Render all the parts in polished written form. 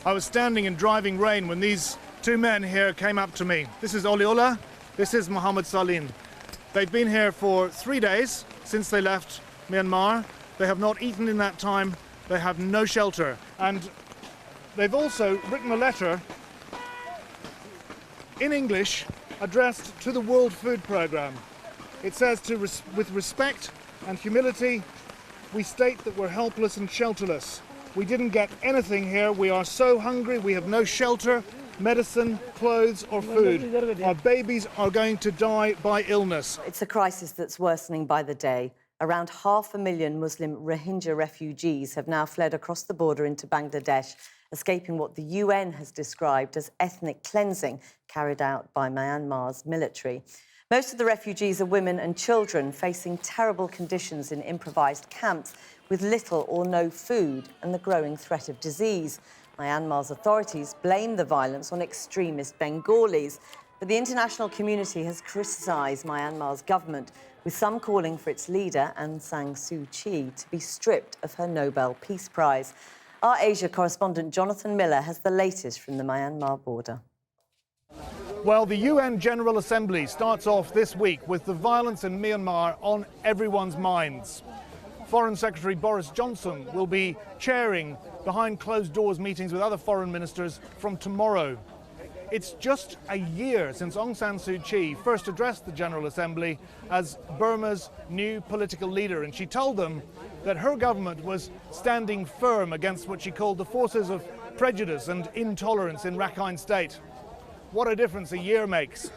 I was standing in driving rain when these two men here came up to me. This is Oliola, this is Mohammed Salim. They've been here for 3 days since they left Myanmar. They have not eaten in that time. They have no shelter. And they've also written a letter in English addressed to the World Food Programme. It says, with respect and humility, we state that we're helpless and shelterless. We didn't get anything here. We are so hungry. We have no shelter, medicine, clothes or food. Our babies are going to die by illness. It's a crisis that's worsening by the day. Around 500,000 Muslim Rohingya refugees have now fled across the border into Bangladesh, escaping what the UN has described as ethnic cleansing carried out by Myanmar's military. Most of the refugees are women and children facing terrible conditions in improvised camps with little or no food and the growing threat of disease. Myanmar's authorities blame the violence on extremist Bengalis, but the international community has criticised Myanmar's government, with some calling for its leader, Aung San Suu Kyi, to be stripped of her Nobel Peace Prize. Our Asia correspondent Jonathan Miller has the latest from the Myanmar border. Well, the UN General Assembly starts off this week with the violence in Myanmar on everyone's minds. Foreign Secretary Boris Johnson will be chairing behind closed doors meetings with other foreign ministers from tomorrow. It's just a year since Aung San Suu Kyi first addressed the General Assembly as Burma's new political leader, and she told them that her government was standing firm against what she called the forces of prejudice and intolerance in Rakhine State. What a difference a year makes.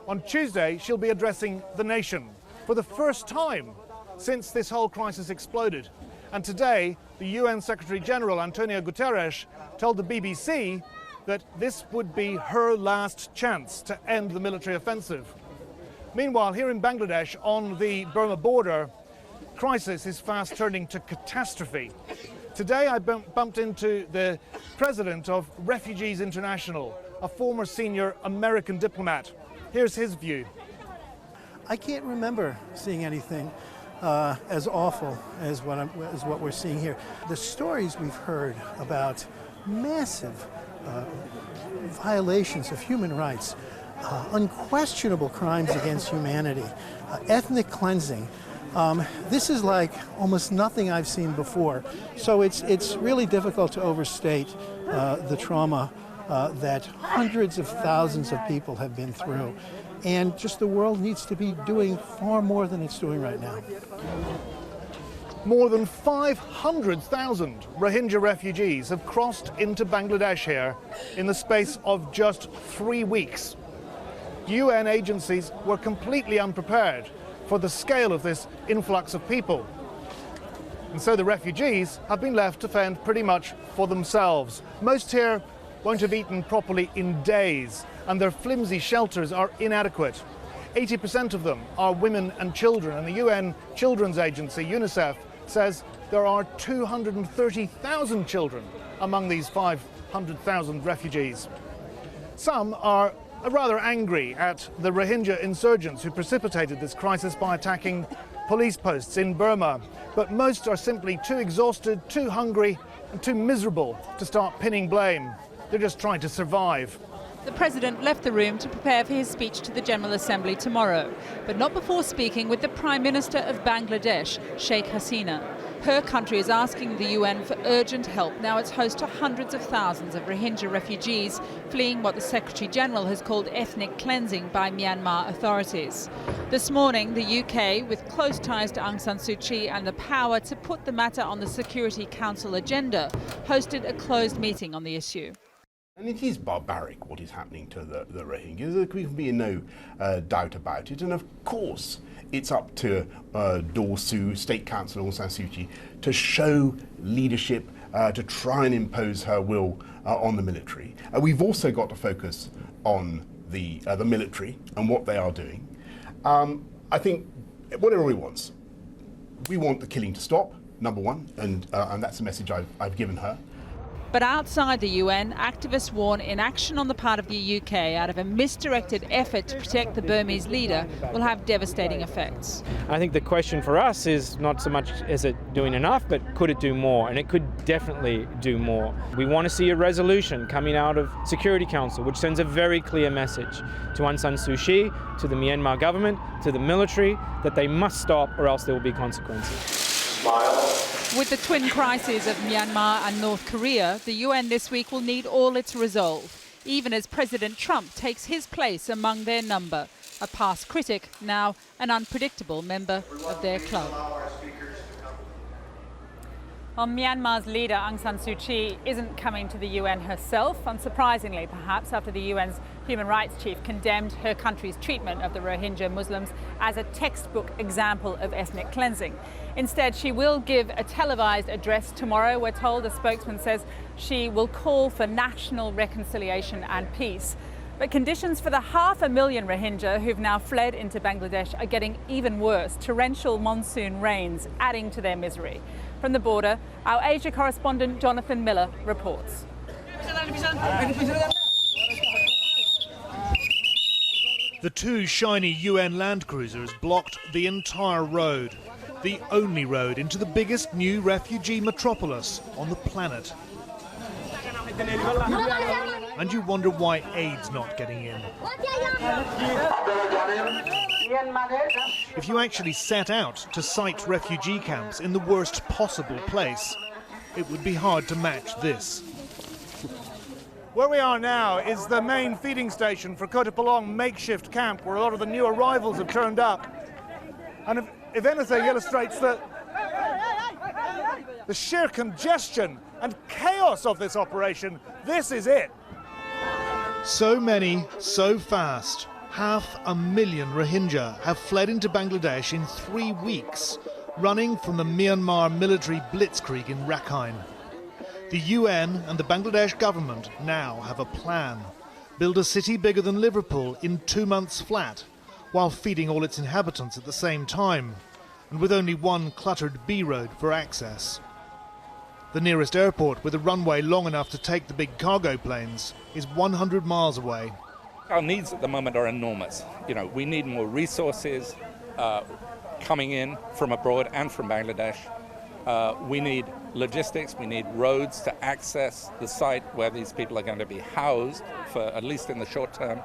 On Tuesday, she'll be addressing the nation for the first time since this whole crisis exploded. And today, the UN Secretary-General, Antonio Guterres, told the BBC that this would be her last chance to end the military offensive. Meanwhile, here in Bangladesh, on the Burma border, crisis is fast turning to catastrophe. Today, I bumped into the president of Refugees International, a former senior American diplomat. Here's his view. I can't remember seeing anything as awful as what we're seeing here. The stories we've heard about massive violations of human rights, unquestionable crimes against humanity, ethnic cleansing. This is like almost nothing I've seen before. So it's really difficult to overstate the trauma that hundreds of thousands of people have been through. And just the world needs to be doing far more than it's doing right now. More than 500,000 Rohingya refugees have crossed into Bangladesh here in the space of just 3 weeks. UN agencies were completely unprepared for the scale of this influx of people. And so the refugees have been left to fend pretty much for themselves. Most here won't have eaten properly in days, and their flimsy shelters are inadequate. 80% of them are women and children, and the UN Children's Agency, UNICEF, says there are 230,000 children among these 500,000 refugees. Some are rather angry at the Rohingya insurgents who precipitated this crisis by attacking police posts in Burma, but most are simply too exhausted, too hungry, and too miserable to start pinning blame. They're just trying to survive. The President left the room to prepare for his speech to the General Assembly tomorrow, but not before speaking with the Prime Minister of Bangladesh, Sheikh Hasina. Her country is asking the UN for urgent help now it's host to hundreds of thousands of Rohingya refugees fleeing what the Secretary-General has called ethnic cleansing by Myanmar authorities. This morning, the UK, with close ties to Aung San Suu Kyi and the power to put the matter on the Security Council agenda, hosted a closed meeting on the issue. And it is barbaric what is happening to the Rohingyas. There can be no doubt about it. And of course, it's up to Dorsu, State Council Aung San Suu Kyi, to show leadership, to try and impose her will on the military. We've also got to focus on the military and what they are doing. I think what everybody wants, we want the killing to stop, number one, and that's the message I've given her. But outside the UN, activists warn inaction on the part of the UK out of a misdirected effort to protect the Burmese leader will have devastating effects. I think the question for us is not so much is it doing enough, but could it do more? And it could definitely do more. We want to see a resolution coming out of Security Council which sends a very clear message to Aung San Suu Kyi, to the Myanmar government, to the military, that they must stop or else there will be consequences. With the twin crises of Myanmar and North Korea, the UN this week will need all its resolve, even as President Trump takes his place among their number, a past critic, now an unpredictable member of their club. Well, Myanmar's leader, Aung San Suu Kyi, isn't coming to the UN herself, unsurprisingly perhaps, after the UN's human rights chief condemned her country's treatment of the Rohingya Muslims as a textbook example of ethnic cleansing. Instead, she will give a televised address tomorrow. We're told, a spokesman says she will call for national reconciliation and peace. But conditions for the 500,000 Rohingya who've now fled into Bangladesh are getting even worse. Torrential monsoon rains adding to their misery. From the border, our Asia correspondent Jonathan Miller reports. The two shiny UN land cruisers blocked the entire road, the only road into the biggest new refugee metropolis on the planet. And you wonder why aid's not getting in. If you actually set out to site refugee camps in the worst possible place, it would be hard to match this. Where we are now is the main feeding station for Kotapalong makeshift camp, where a lot of the new arrivals have turned up. And if anything illustrates the sheer congestion and chaos of this operation, this is it. So many, so fast. 500,000 Rohingya have fled into Bangladesh in 3 weeks, running from the Myanmar military blitzkrieg in Rakhine. The UN and the Bangladesh government now have a plan. Build a city bigger than Liverpool in 2 months flat, while feeding all its inhabitants at the same time, and with only one cluttered B road for access. The nearest airport, with a runway long enough to take the big cargo planes, is 100 miles away. Our needs at the moment are enormous. We need more resources coming in from abroad and from Bangladesh. We need logistics, we need roads to access the site where these people are going to be housed, for at least in the short term.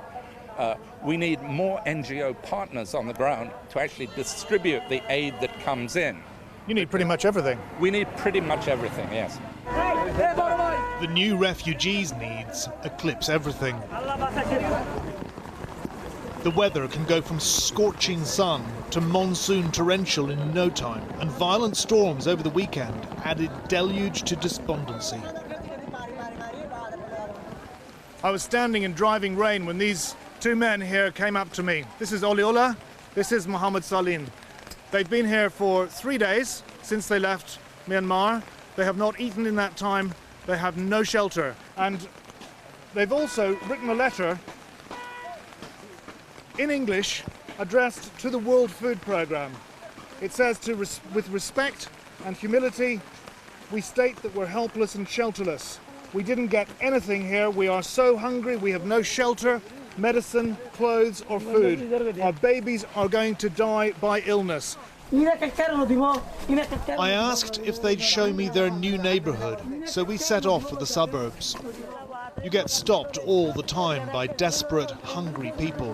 We need more NGO partners on the ground to actually distribute the aid that comes in. You need pretty much everything. We need pretty much everything, yes. The new refugees' needs eclipse everything. The weather can go from scorching sun to monsoon torrential in no time, and violent storms over the weekend added deluge to despondency. I was standing in driving rain when these two men here came up to me. This is Oliola, this is Mohammed Salim. They've been here for 3 days since they left Myanmar. They have not eaten in that time. They have no shelter. And they've also written a letter in English addressed to the World Food Programme. It says, with respect and humility, we state that we're helpless and shelterless. We didn't get anything here. We are so hungry. We have no shelter, medicine, clothes or food. Our babies are going to die by illness. I asked if they'd show me their new neighbourhood, so we set off for the suburbs. You get stopped all the time by desperate, hungry people.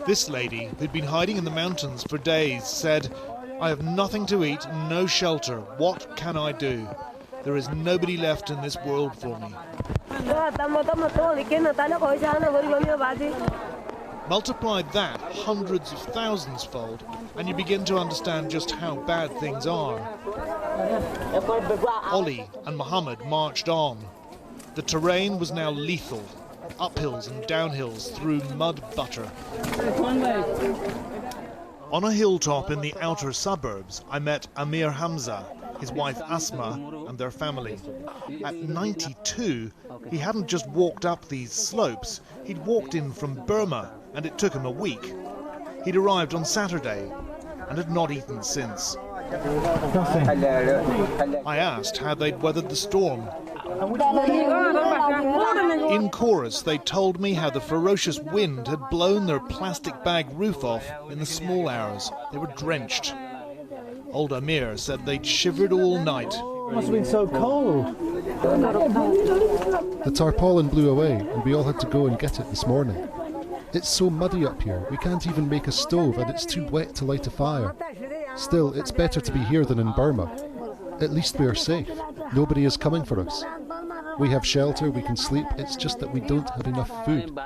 This lady, who'd been hiding in the mountains for days, said, "I have nothing to eat, no shelter. What can I do? There is nobody left in this world for me." Multiply that hundreds of thousands fold, and you begin to understand just how bad things are. Ollie and Mohammed marched on. The terrain was now lethal, uphills and downhills through mud butter. On a hilltop in the outer suburbs, I met Amir Hamza, his wife Asma, and their family. At 92, he hadn't just walked up these slopes, he'd walked in from Burma, and it took him a week. He'd arrived on Saturday and had not eaten since. I asked how they'd weathered the storm. In chorus, they told me how the ferocious wind had blown their plastic bag roof off in the small hours. They were drenched. Old Amir said they'd shivered all night. It must have been so cold. The tarpaulin blew away and we all had to go and get it this morning. It's so muddy up here, we can't even make a stove and it's too wet to light a fire. Still, it's better to be here than in Burma. At least we are safe. Nobody is coming for us. We have shelter, we can sleep, it's just that we don't have enough food.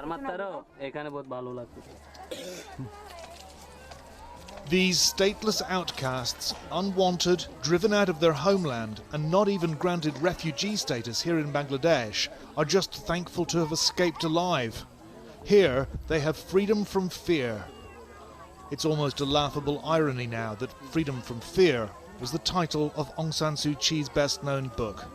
These stateless outcasts, unwanted, driven out of their homeland and not even granted refugee status here in Bangladesh, are just thankful to have escaped alive. Here, they have freedom from fear. It's almost a laughable irony now that Freedom from Fear was the title of Aung San Suu Kyi's best-known book.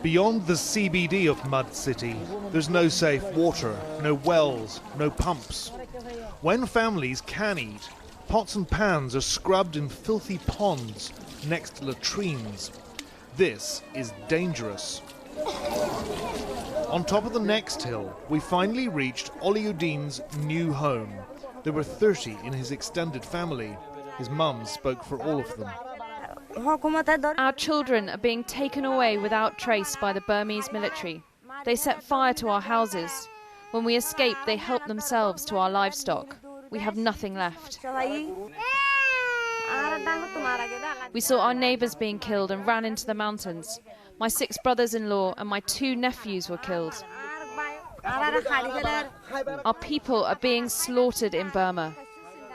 Beyond the CBD of Mud City, there's no safe water, no wells, no pumps. When families can eat, pots and pans are scrubbed in filthy ponds next to latrines. This is dangerous. On top of the next hill, we finally reached Oliuddin's new home. There were 30 in his extended family. His mum spoke for all of them. Our children are being taken away without trace by the Burmese military. They set fire to our houses. When we escape, they help themselves to our livestock. We have nothing left. We saw our neighbours being killed and ran into the mountains. My 6 brothers-in-law and my 2 nephews were killed. Our people are being slaughtered in Burma.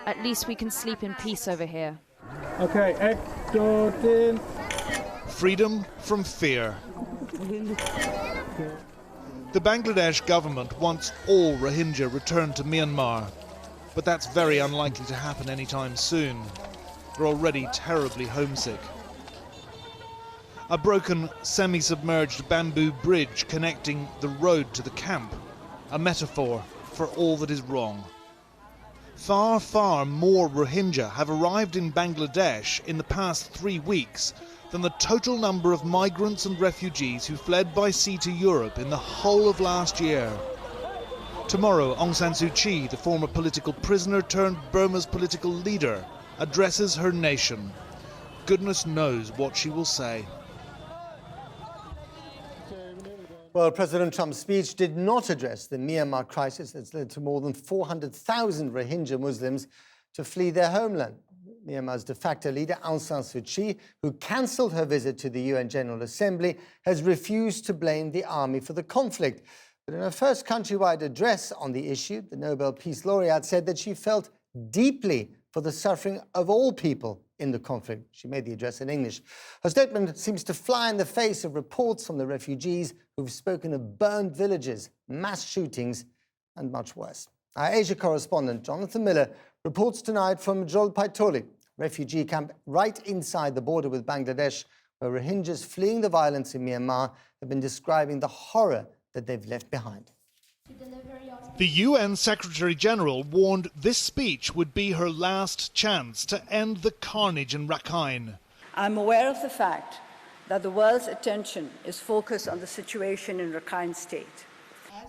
At least we can sleep in peace over here. Okay, Freedom from fear. The Bangladesh government wants all Rohingya returned to Myanmar, but that's very unlikely to happen anytime soon. They're already terribly homesick. A broken, semi-submerged bamboo bridge connecting the road to the camp, a metaphor for all that is wrong. Far, far more Rohingya have arrived in Bangladesh in the past 3 weeks than the total number of migrants and refugees who fled by sea to Europe in the whole of last year. Tomorrow, Aung San Suu Kyi, the former political prisoner turned Burma's political leader, addresses her nation. Goodness knows what she will say. Well, President Trump's speech did not address the Myanmar crisis that's led to more than 400,000 Rohingya Muslims to flee their homeland. Myanmar's de facto leader, Aung San Suu Kyi, who cancelled her visit to the UN General Assembly, has refused to blame the army for the conflict. But in her first countrywide address on the issue, the Nobel Peace Laureate said that she felt deeply for the suffering of all people in the conflict. She made the address in English. Her statement seems to fly in the face of reports from the refugees who've spoken of burned villages, mass shootings, and much worse. Our Asia correspondent, Jonathan Miller, reports tonight from Jolpaitoli, refugee camp right inside the border with Bangladesh, where Rohingyas fleeing the violence in Myanmar have been describing the horror that they've left behind. The UN Secretary-General warned this speech would be her last chance to end the carnage in Rakhine. I'm aware of the fact that the world's attention is focused on the situation in Rakhine State.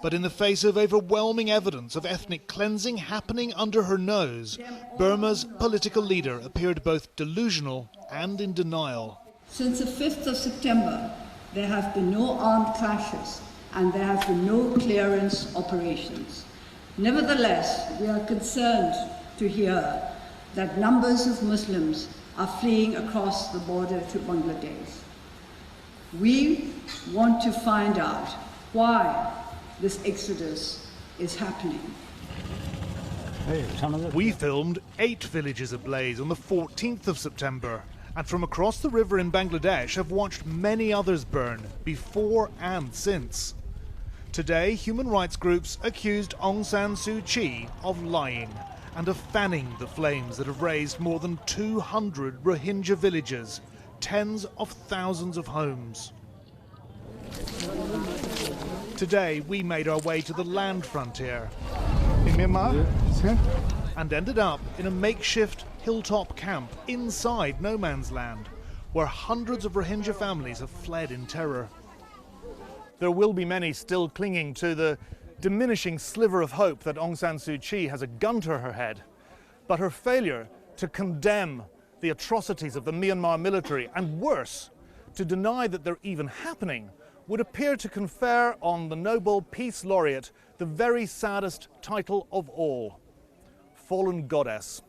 But in the face of overwhelming evidence of ethnic cleansing happening under her nose, Burma's political leader appeared both delusional and in denial. Since the 5th of September, there have been no armed clashes and there have been no clearance operations. Nevertheless, we are concerned to hear that numbers of Muslims are fleeing across the border to Bangladesh. We want to find out why this exodus is happening. We filmed 8 villages ablaze on the 14th of September, and from across the river in Bangladesh have watched many others burn, before and since. Today, human rights groups accused Aung San Suu Kyi of lying and of fanning the flames that have razed more than 200 Rohingya villages, tens of thousands of homes. Today, we made our way to the land frontier in Myanmar and ended up in a makeshift hilltop camp inside no man's land, where hundreds of Rohingya families have fled in terror. There will be many still clinging to the diminishing sliver of hope that Aung San Suu Kyi has a gun to her head, but her failure to condemn the atrocities of the Myanmar military, and worse, to deny that they're even happening, would appear to confer on the Nobel Peace Laureate the very saddest title of all, Fallen Goddess.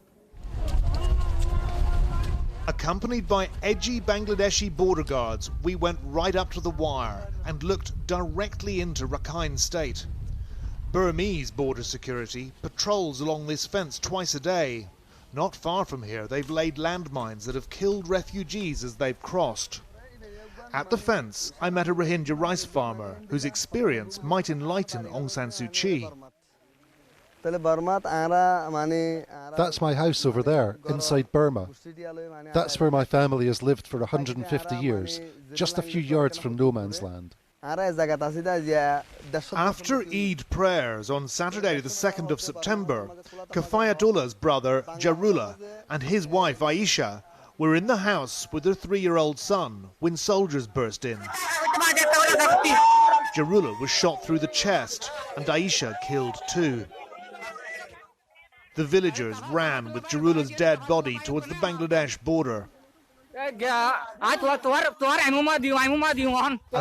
Accompanied by edgy Bangladeshi border guards, we went right up to the wire and looked directly into Rakhine State. Burmese border security patrols along this fence twice a day. Not far from here, they've laid landmines that have killed refugees as they've crossed. At the fence, I met a Rohingya rice farmer whose experience might enlighten Aung San Suu Kyi. That's my house over there, inside Burma. That's where my family has lived for 150 years, just a few yards from no man's land. After Eid prayers on Saturday the 2nd of September, Kafayatullah's brother Jarullah and his wife Aisha were in the house with their 3-year-old son when soldiers burst in. Jarullah was shot through the chest and Aisha killed too. The villagers ran with Jarullah's dead body towards the Bangladesh border. A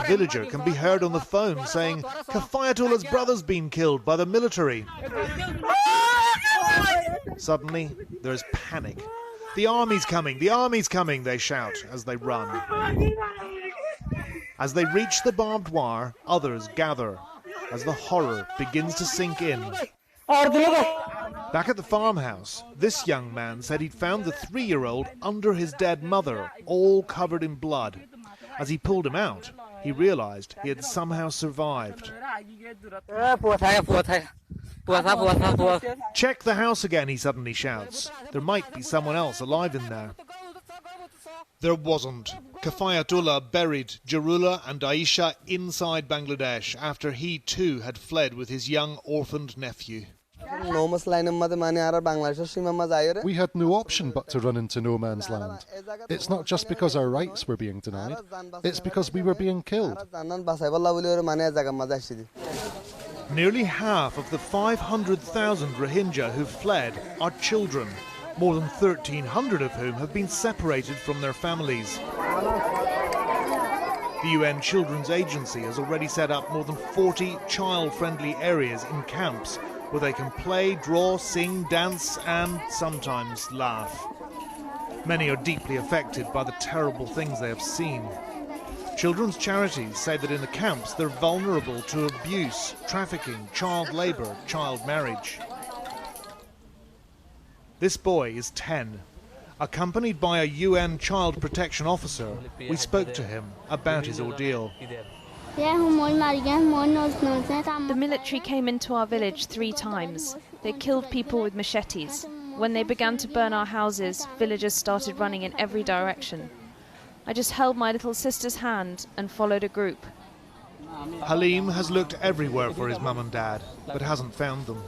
villager can be heard on the phone saying, Kafayatullah's brother's been killed by the military. Suddenly, there's panic. The army's coming, they shout as they run. As they reach the barbed wire, others gather as the horror begins to sink in. Back at the farmhouse, this young man said he'd found the 3-year-old under his dead mother, all covered in blood. As he pulled him out, he realized he had somehow survived. Check the house again, he suddenly shouts. There might be someone else alive in there. There wasn't. Kafayatullah buried Jarullah and Aisha inside Bangladesh after he too had fled with his young orphaned nephew. We had no option but to run into no man's land. It's not just because our rights were being denied, it's because we were being killed. Nearly half of the 500,000 Rohingya who've fled are children, more than 1,300 of whom have been separated from their families. The UN Children's Agency has already set up more than 40 child-friendly areas in camps where they can play, draw, sing, dance and sometimes laugh. Many are deeply affected by the terrible things they have seen. Children's charities say that in the camps they're vulnerable to abuse, trafficking, child labour, child marriage. This boy is 10. Accompanied by a UN child protection officer, we spoke to him about his ordeal. The military came into our village 3 times. They killed people with machetes. When they began to burn our houses, villagers started running in every direction. I just held my little sister's hand and followed a group. Halim has looked everywhere for his mum and dad, but hasn't found them.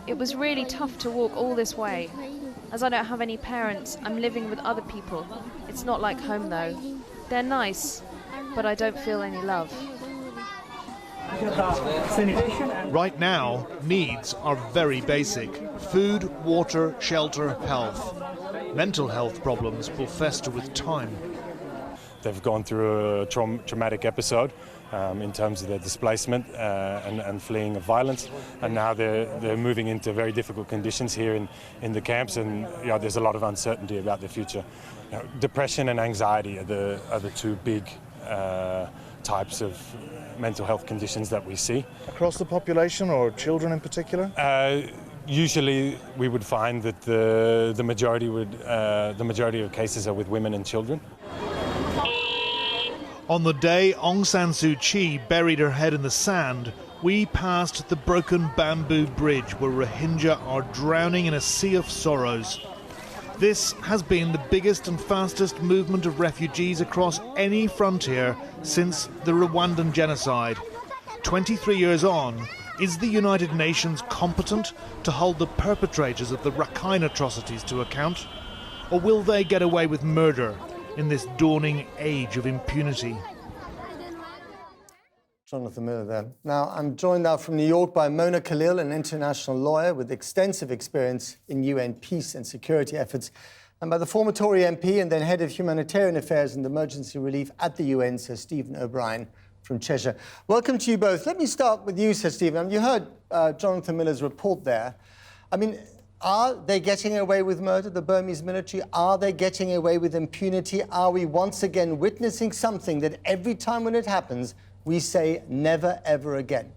It was really tough to walk all this way. As I don't have any parents, I'm living with other people. It's not like home though. They're nice, but I don't feel any love. Right now, needs are very basic. Food, water, shelter, health. Mental health problems will fester with time. They've gone through a traumatic episode in terms of their displacement and fleeing of violence, and now they're moving into very difficult conditions here in the camps, and there's a lot of uncertainty about their future. Depression and anxiety are the 2 big types of mental health conditions that we see. Across the population, or children in particular? Usually we would find that the majority of cases are with women and children. On the day Aung San Suu Kyi buried her head in the sand, we passed the broken bamboo bridge where Rohingya are drowning in a sea of sorrows. This has been the biggest and fastest movement of refugees across any frontier since the Rwandan genocide. 23 years on, Is the United Nations competent to hold the perpetrators of the Rakhine atrocities to account? Or will they get away with murder in this dawning age of impunity? Jonathan Miller there. Now, I'm joined now from New York by Mona Khalil, an international lawyer with extensive experience in UN peace and security efforts, and by the former Tory MP and then head of humanitarian affairs and emergency relief at the UN, Sir Stephen O'Brien from Cheshire. Welcome to you both. Let me start with you, Sir Stephen. You heard Jonathan Miller's report there. I mean, are they getting away with murder, the Burmese military? Are they getting away with impunity? Are we once again witnessing something that every time when it happens, we say never, ever again?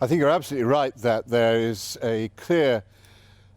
I think you're absolutely right that there is a clear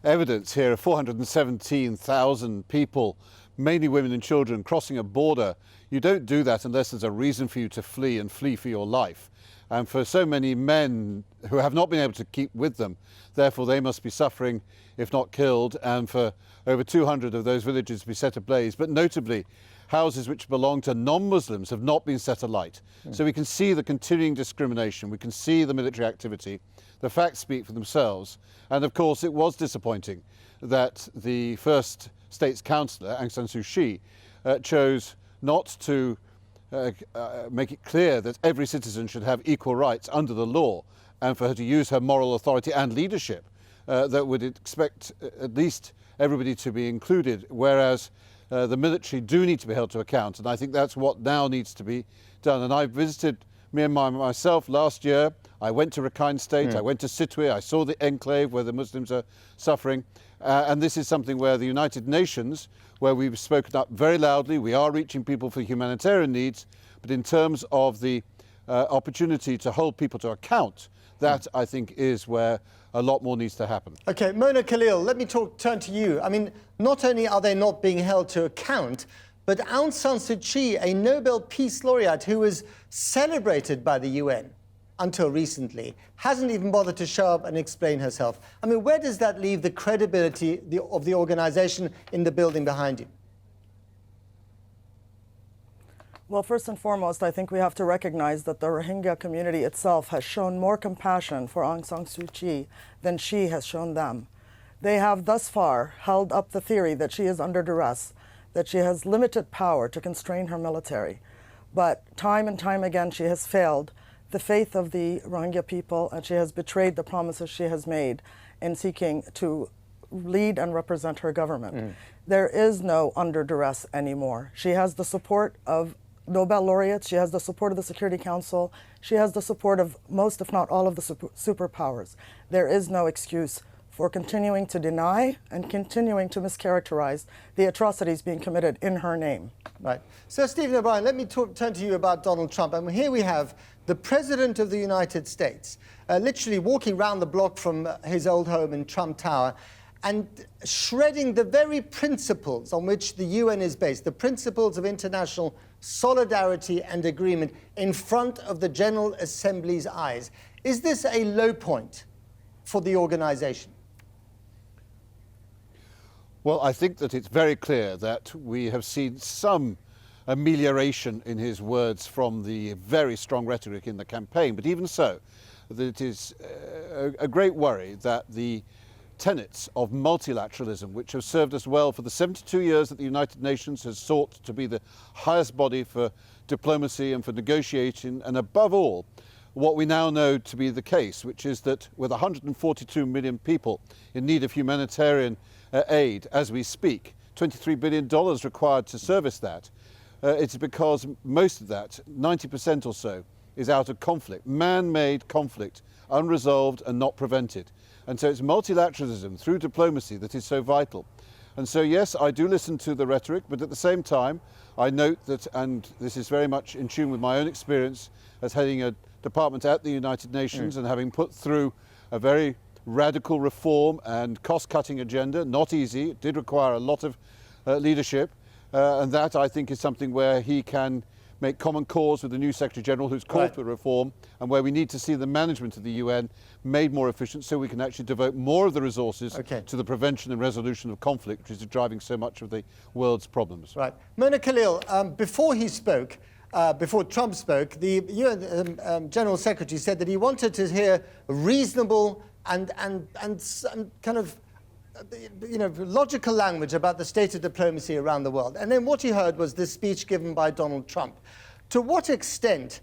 evidence here of 417,000 people, mainly women and children, crossing a border. You don't do that unless there's a reason for you to flee and flee for your life. And for so many men who have not been able to keep with them, therefore they must be suffering, if not killed, and for over 200 of those villages to be set ablaze. But notably, houses which belong to non-Muslims have not been set alight. So we can see the continuing discrimination, we can see the military activity, the facts speak for themselves. And of course it was disappointing that the first state's councillor, Aung San Suu Kyi, chose not to make it clear that every citizen should have equal rights under the law, and for her to use her moral authority and leadership that would expect at least everybody to be included, whereas the military do need to be held to account, and I think that's what now needs to be done. And I visited Myanmar myself last year. I went to Rakhine State, I went to Sitwe, I saw the enclave where the Muslims are suffering, and this is something where the United Nations, where we've spoken up very loudly, we are reaching people for humanitarian needs, but in terms of the opportunity to hold people to account, that I think is where a lot more needs to happen. Okay, Mona Khalil, let me turn to you. I mean, not only are they not being held to account, but Aung San Suu Kyi, a Nobel Peace Laureate who was celebrated by the UN until recently, hasn't even bothered to show up and explain herself. I mean, where does that leave the credibility of the organization in the building behind you? Well, first and foremost, I think we have to recognize that the Rohingya community itself has shown more compassion for Aung San Suu Kyi than she has shown them. They have thus far held up the theory that she is under duress, that she has limited power to constrain her military. But time and time again, she has failed the faith of the Rohingya people, and she has betrayed the promises she has made in seeking to lead and represent her government. There is no under duress anymore. She has the support of Nobel laureates, she has the support of the Security Council, she has the support of most, if not all, of the superpowers. There is no excuse for continuing to deny and continuing to mischaracterize the atrocities being committed in her name. Right. Sir Stephen O'Brien, let me turn to you about Donald Trump. And here we have the President of the United States literally walking around the block from his old home in Trump Tower and shredding the very principles on which the UN is based, the principles of international solidarity and agreement in front of the General Assembly's eyes. Is this a low point for the organization? Well, I think that it's very clear that we have seen some amelioration in his words from the very strong rhetoric in the campaign, but even so, that it is a great worry that the tenets of multilateralism, which have served us well for the 72 years that the United Nations has sought to be the highest body for diplomacy and for negotiation, and above all, what we now know to be the case, which is that with 142 million people in need of humanitarian aid as we speak, $23 billion required to service that, it's because most of that, 90% or so, is out of conflict, man-made conflict, unresolved and not prevented. And so it's multilateralism through diplomacy that is so vital. And so, yes, I do listen to the rhetoric, but at the same time, I note that, and this is very much in tune with my own experience as heading a department at the United Nations and having put through a very radical reform and cost-cutting agenda, not easy, it did require a lot of leadership, and that I think is something where he can make common cause with the new Secretary General who's called for reform, and where we need to see the management of the UN made more efficient so we can actually devote more of the resources to the prevention and resolution of conflict, which is driving so much of the world's problems. Right. Mona Khalil, before he spoke, before Trump spoke, the UN General Secretary said that he wanted to hear reasonable and kind of logical language about the state of diplomacy around the world. And then what he heard was this speech given by Donald Trump. To what extent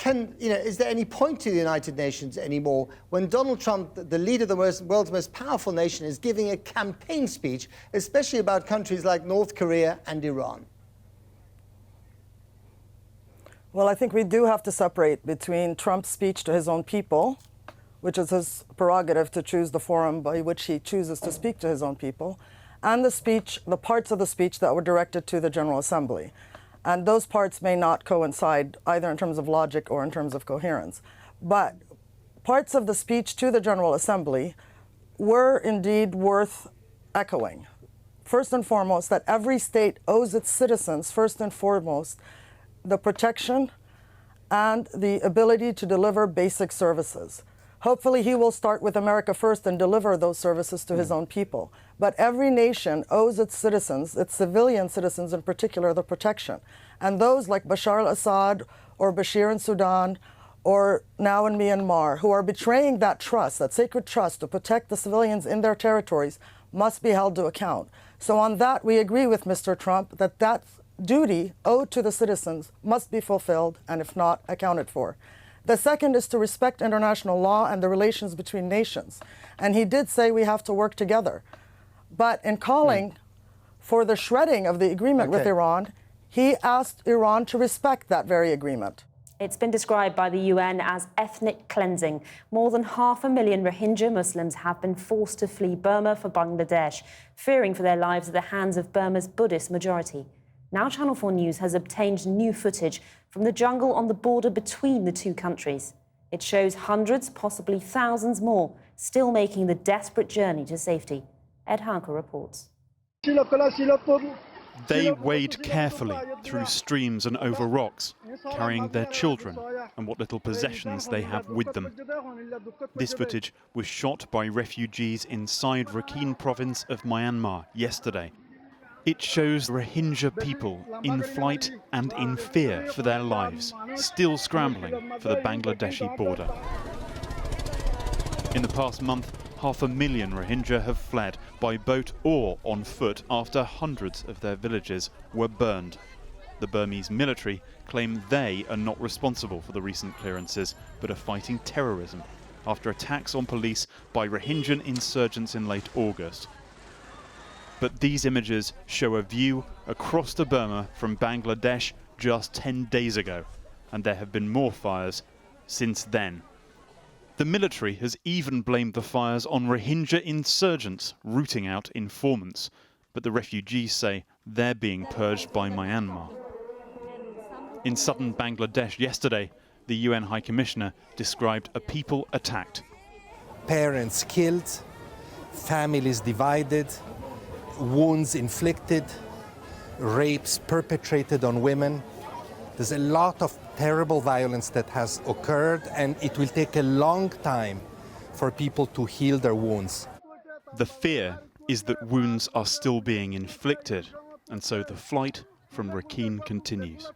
is there any point to the United Nations anymore when Donald Trump, the leader of the world's most powerful nation, is giving a campaign speech, especially about countries like North Korea and Iran? Well, I think we do have to separate between Trump's speech to his own people, which is his prerogative to choose the forum by which he chooses to speak to his own people, and the parts of the speech that were directed to the General Assembly. And those parts may not coincide either in terms of logic or in terms of coherence. But parts of the speech to the General Assembly were indeed worth echoing. First and foremost, that every state owes its citizens, first and foremost, the protection and the ability to deliver basic services. Hopefully he will start with America first and deliver those services to his own people. But every nation owes its citizens, its civilian citizens in particular, the protection. And those like Bashar al-Assad or Bashir in Sudan or now in Myanmar who are betraying that trust, that sacred trust to protect the civilians in their territories must be held to account. So on that, we agree with Mr. Trump that that duty owed to the citizens must be fulfilled and if not, accounted for. The second is to respect international law and the relations between nations. And he did say we have to work together. But in calling for the shredding of the agreement with Iran, he asked Iran to respect that very agreement. It's been described by the UN as ethnic cleansing. More than 500,000 Rohingya Muslims have been forced to flee Burma for Bangladesh, fearing for their lives at the hands of Burma's Buddhist majority. Now Channel 4 News has obtained new footage from the jungle on the border between the two countries. It shows hundreds, possibly thousands more, still making the desperate journey to safety. Ed Hanker reports. They wade carefully through streams and over rocks, carrying their children and what little possessions they have with them. This footage was shot by refugees inside Rakhine province of Myanmar yesterday. It shows Rohingya people in flight and in fear for their lives, still scrambling for the Bangladeshi border. In the past month, 500,000 Rohingya have fled by boat or on foot after hundreds of their villages were burned. The Burmese military claim they are not responsible for the recent clearances, but are fighting terrorism after attacks on police by Rohingya insurgents in late August. But these images show a view across to Burma from Bangladesh just 10 days ago, and there have been more fires since then. The military has even blamed the fires on Rohingya insurgents rooting out informants, but the refugees say they're being purged by Myanmar. In southern Bangladesh yesterday, the UN High Commissioner described a people attacked. Parents killed, families divided, wounds inflicted, rapes perpetrated on women. There's a lot of terrible violence that has occurred, and it will take a long time for people to heal their wounds. The fear is that wounds are still being inflicted, and so the flight from Rakhine continues.